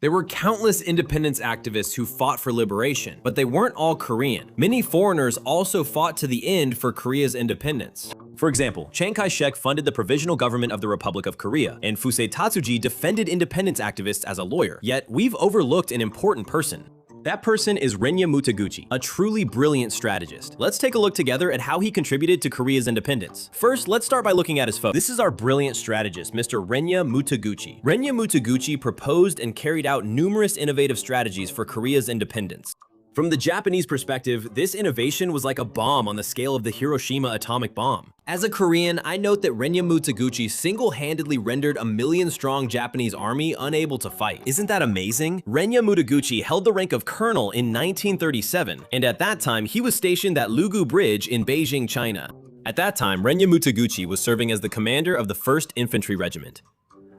There were countless independence activists who fought for liberation, but they weren't all Korean. Many foreigners also fought to the end for Korea's independence. For example, Chiang Kai-shek funded the Provisional Government of the Republic of Korea, and Fusei Tatsuji defended independence activists as a lawyer. Yet, we've overlooked an important person. That person is Renya Mutaguchi, a truly brilliant strategist. Let's take a look together at how he contributed to Korea's independence. First, let's start by looking at his photo. This is our brilliant strategist, Mr. Renya Mutaguchi. Renya Mutaguchi proposed and carried out numerous innovative strategies for Korea's independence. From the Japanese perspective, this innovation was like a bomb on the scale of the Hiroshima atomic bomb. As a Korean, I note that Renya Mutaguchi single-handedly rendered a million-strong Japanese army unable to fight. Isn't that amazing? Renya Mutaguchi held the rank of colonel in 1937, and at that time, he was stationed at Lugu Bridge in Beijing, China. At that time, Renya Mutaguchi was serving as the commander of the 1st Infantry Regiment.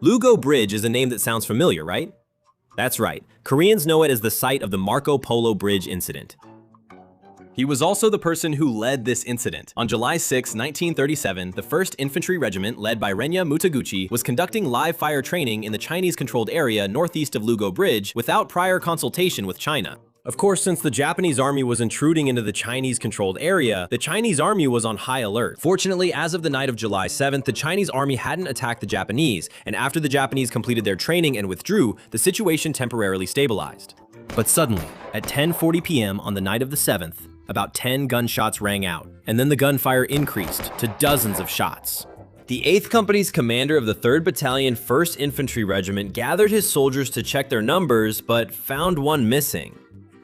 Lugu Bridge is a name that sounds familiar, right? That's right, Koreans know it as the site of the Marco Polo Bridge incident. He was also the person who led this incident. On July 6, 1937, the 1st Infantry Regiment, led by Renya Mutaguchi, was conducting live-fire training in the Chinese-controlled area northeast of Lugu Bridge without prior consultation with China. Of course, since the Japanese army was intruding into the Chinese-controlled area, the Chinese army was on high alert. Fortunately, as of the night of July 7th, the Chinese army hadn't attacked the Japanese, and after the Japanese completed their training and withdrew, the situation temporarily stabilized. But suddenly, at 10:40 p.m. on the night of the 7th, about 10 gunshots rang out, and then the gunfire increased to dozens of shots. The 8th Company's commander of the 3rd Battalion 1st Infantry Regiment gathered his soldiers to check their numbers, but found one missing.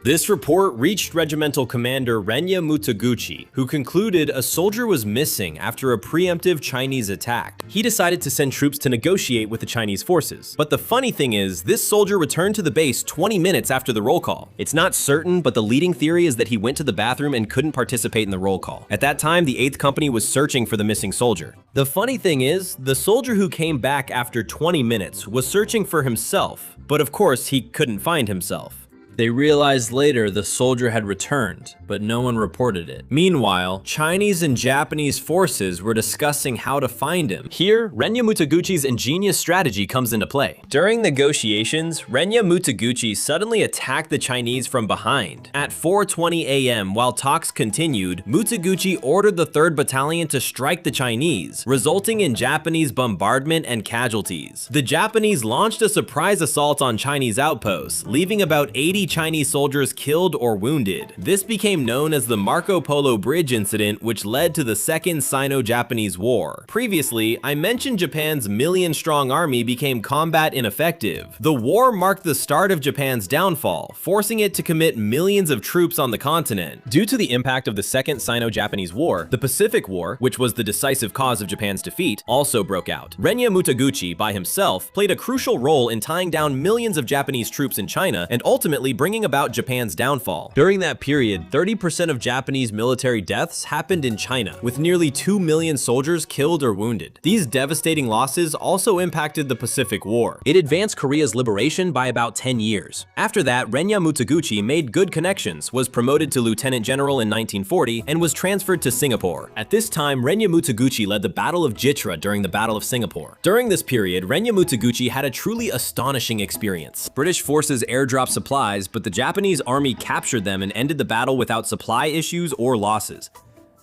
This report reached Regimental Commander Renya Mutaguchi, who concluded a soldier was missing after a preemptive Chinese attack. He decided to send troops to negotiate with the Chinese forces. But the funny thing is, this soldier returned to the base 20 minutes after the roll call. It's not certain, but the leading theory is that he went to the bathroom and couldn't participate in the roll call. At that time, the 8th Company was searching for the missing soldier. The funny thing is, the soldier who came back after 20 minutes was searching for himself, but of course he couldn't find himself. They realized later the soldier had returned, but no one reported it. Meanwhile, Chinese and Japanese forces were discussing how to find him. Here, Renya Mutaguchi's ingenious strategy comes into play. During negotiations, Renya Mutaguchi suddenly attacked the Chinese from behind. At 4:20 a.m., while talks continued, Mutaguchi ordered the 3rd Battalion to strike the Chinese, resulting in Japanese bombardment and casualties. The Japanese launched a surprise assault on Chinese outposts, leaving about 80 Chinese soldiers killed or wounded. This became known as the Marco Polo Bridge incident, which led to the Second Sino-Japanese War. Previously, I mentioned Japan's million-strong army became combat ineffective. The war marked the start of Japan's downfall, forcing it to commit millions of troops on the continent. Due to the impact of the Second Sino-Japanese War, the Pacific War, which was the decisive cause of Japan's defeat, also broke out. Renya Mutaguchi, by himself, played a crucial role in tying down millions of Japanese troops in China and ultimately bringing about Japan's downfall. During that period, 30% of Japanese military deaths happened in China, with nearly 2 million soldiers killed or wounded. These devastating losses also impacted the Pacific War. It advanced Korea's liberation by about 10 years. After that, Renya Mutaguchi made good connections, was promoted to lieutenant general in 1940, and was transferred to Singapore. At this time, Renya Mutaguchi led the Battle of Jitra during the Battle of Singapore. During this period, Renya Mutaguchi had a truly astonishing experience. British forces airdropped supplies, but the Japanese army captured them and ended the battle without supply issues or losses.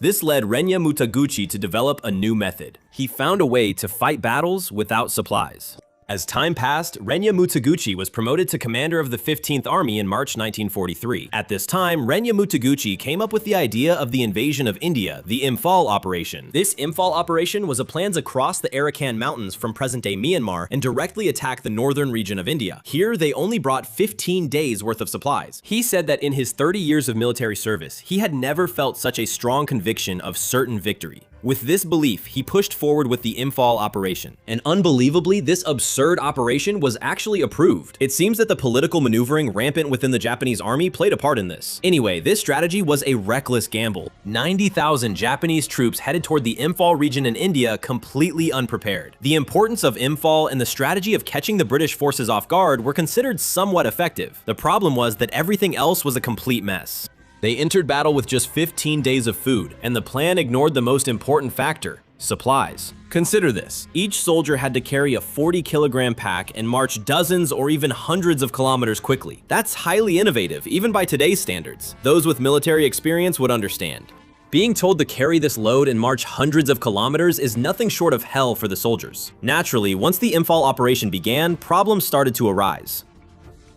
This led Renya Mutaguchi to develop a new method. He found a way to fight battles without supplies. As time passed, Renya Mutaguchi was promoted to commander of the 15th Army in March 1943. At this time, Renya Mutaguchi came up with the idea of the invasion of India, the Imphal operation. This Imphal operation was a plan to cross the Arakan Mountains from present-day Myanmar and directly attack the northern region of India. Here, they only brought 15 days worth of supplies. He said that in his 30 years of military service, he had never felt such a strong conviction of certain victory. With this belief, he pushed forward with the Imphal operation. And unbelievably, this absurd operation was actually approved. It seems that the political maneuvering rampant within the Japanese army played a part in this. Anyway, this strategy was a reckless gamble. 90,000 Japanese troops headed toward the Imphal region in India completely unprepared. The importance of Imphal and the strategy of catching the British forces off guard were considered somewhat effective. The problem was that everything else was a complete mess. They entered battle with just 15 days of food, and the plan ignored the most important factor: Supplies. Consider this. Each soldier had to carry a 40-kilogram pack and march dozens or even hundreds of kilometers quickly. That's highly innovative, even by today's standards. Those with military experience would understand. Being told to carry this load and march hundreds of kilometers is nothing short of hell for the soldiers. Naturally, once the Imphal operation began, problems started to arise.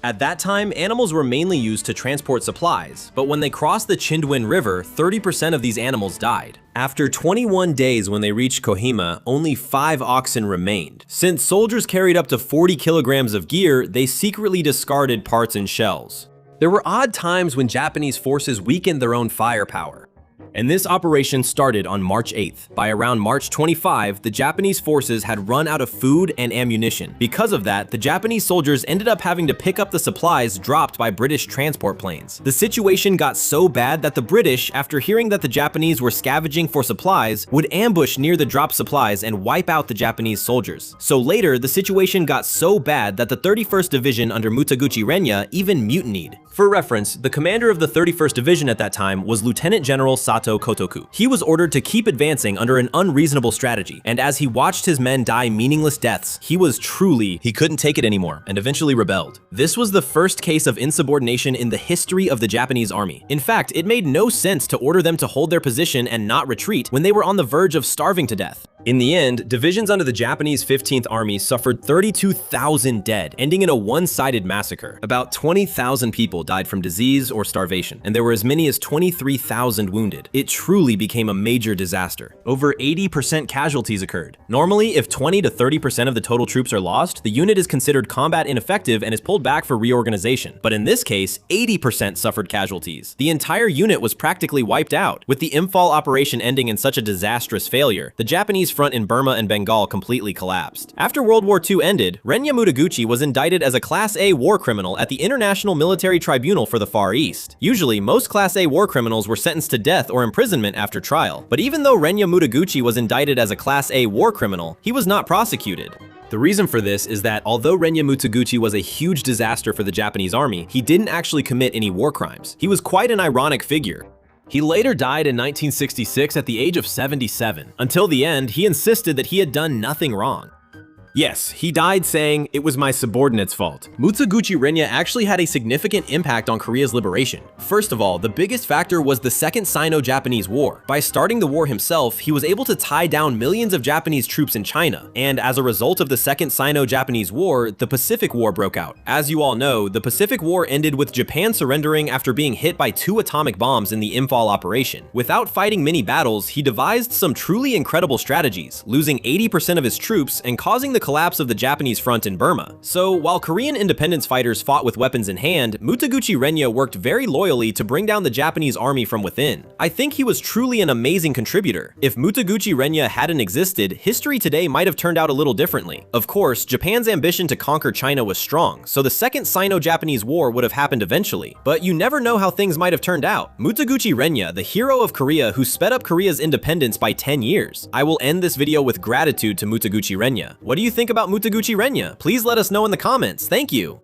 At that time, animals were mainly used to transport supplies, but when they crossed the Chindwin River, 30% of these animals died. After 21 days when they reached Kohima, only 5 oxen remained. Since soldiers carried up to 40 kilograms of gear, they secretly discarded parts and shells. There were odd times when Japanese forces weakened their own firepower. And this operation started on March 8th. By around March 25, the Japanese forces had run out of food and ammunition. Because of that, the Japanese soldiers ended up having to pick up the supplies dropped by British transport planes. The situation got so bad that the British, after hearing that the Japanese were scavenging for supplies, would ambush near the dropped supplies and wipe out the Japanese soldiers. So later, the situation got so bad that the 31st Division under Mutaguchi Renya even mutinied. For reference, the commander of the 31st Division at that time was Lieutenant General Sato Kotoku. He was ordered to keep advancing under an unreasonable strategy, and as he watched his men die meaningless deaths, he couldn't take it anymore, and eventually rebelled. This was the first case of insubordination in the history of the Japanese army. In fact, it made no sense to order them to hold their position and not retreat when they were on the verge of starving to death. In the end, divisions under the Japanese 15th Army suffered 32,000 dead, ending in a one-sided massacre. About 20,000 people died from disease or starvation, and there were as many as 23,000 wounded. It truly became a major disaster. Over 80% casualties occurred. Normally, if 20 to 30% of the total troops are lost, the unit is considered combat ineffective and is pulled back for reorganization. But in this case, 80% suffered casualties. The entire unit was practically wiped out. With the Imphal operation ending in such a disastrous failure, the Japanese front in Burma and Bengal completely collapsed. After World War II ended, Renya Mutaguchi was indicted as a Class A war criminal at the International Military Tribunal for the Far East. Usually, most Class A war criminals were sentenced to death or imprisonment after trial, but even though Renya Mutaguchi was indicted as a Class A war criminal, he was not prosecuted. The reason for this is that although Renya Mutaguchi was a huge disaster for the Japanese army, he didn't actually commit any war crimes. He was quite an ironic figure. He later died in 1966 at the age of 77. Until the end, he insisted that he had done nothing wrong. Yes, he died saying, "It was my subordinate's fault." Mutaguchi Renya actually had a significant impact on Korea's liberation. First of all, the biggest factor was the Second Sino-Japanese War. By starting the war himself, he was able to tie down millions of Japanese troops in China, and as a result of the Second Sino-Japanese War, the Pacific War broke out. As you all know, the Pacific War ended with Japan surrendering after being hit by 2 atomic bombs in the Imphal operation. Without fighting many battles, he devised some truly incredible strategies, losing 80% of his troops and causing the collapse of the Japanese front in Burma. So while Korean independence fighters fought with weapons in hand, Mutaguchi Renya worked very loyally to bring down the Japanese army from within. I think he was truly an amazing contributor. If Mutaguchi Renya hadn't existed, history today might have turned out a little differently. Of course, Japan's ambition to conquer China was strong, so the Second Sino-Japanese War would have happened eventually. But you never know how things might have turned out. Mutaguchi Renya, the hero of Korea who sped up Korea's independence by 10 years. I will end this video with gratitude to Mutaguchi Renya. What do you think about Mutaguchi Renya? Please let us know in the comments. Thank you.